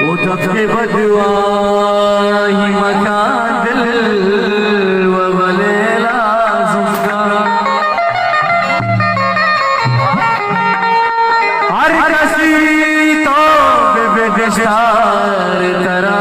वो तब के बदुआई मकान दिल व वलेला जुफ्का हर कसी तो बेबेदशार तरा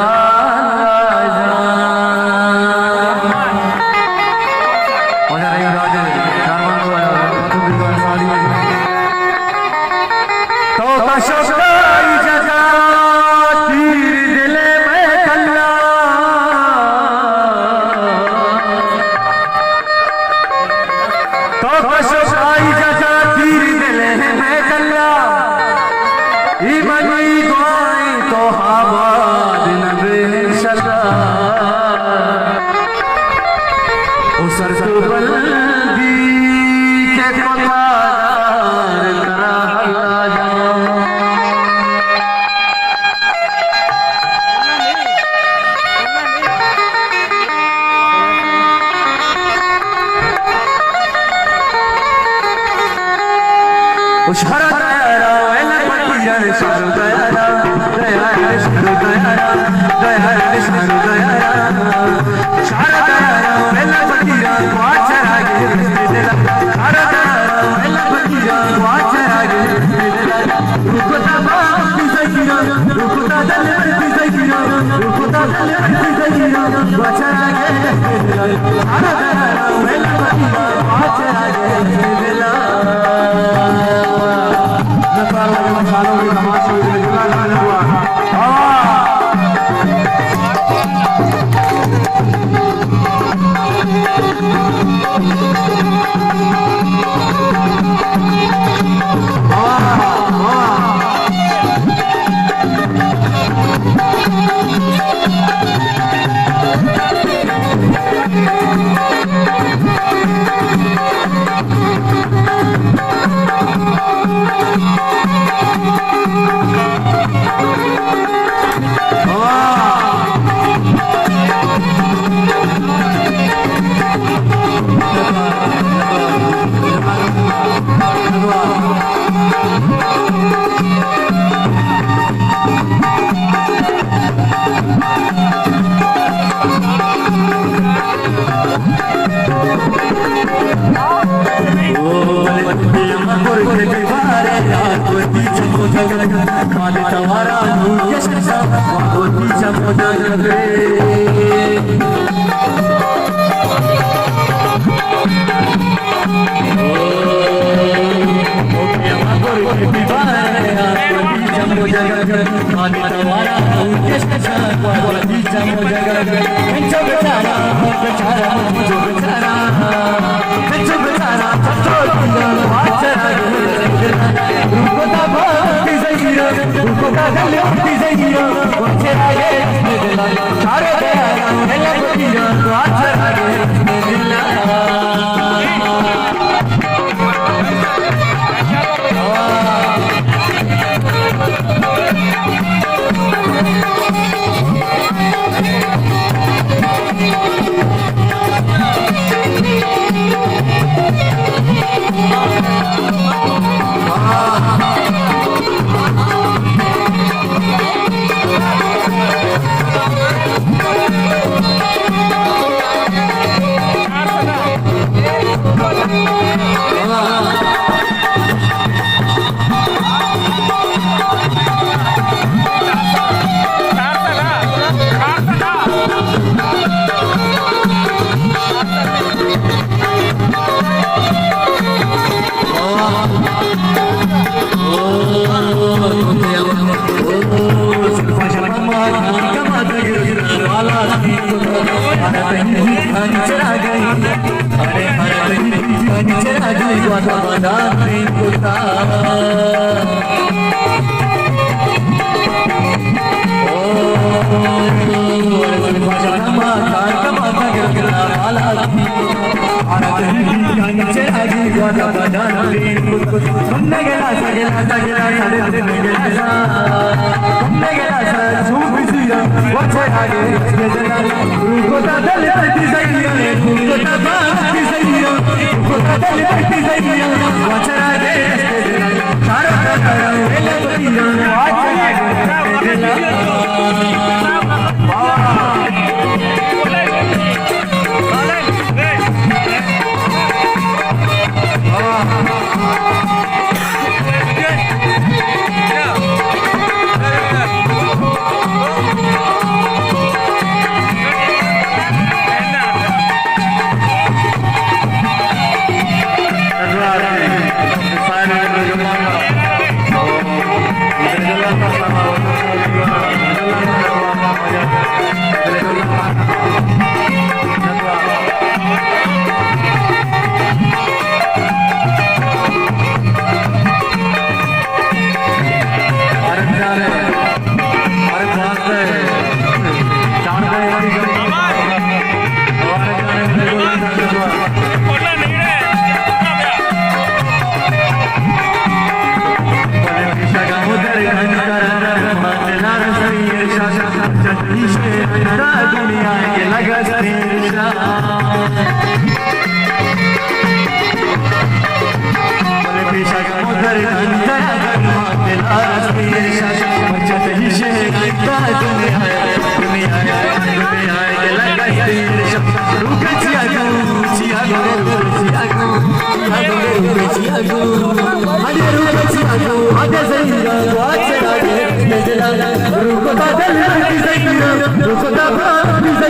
Sharo deyar, wela faqeer, Sharo deyar, Sharo deyar, Sharo deyar, Sharo deyar, wela faqeer, waachara ge dila, Sharo deyar, wela faqeer, waachara ge dila, rukta baat ki zagira, rukta dal ki zagira, rukta dal ki zagira, waachara ge dila, Sharo deyar, wela faqeer, waachara ge dila. Sharo की नमाज शुरू हुआ Sharo deyar, wela faqeer, waachara ge dila. Adil,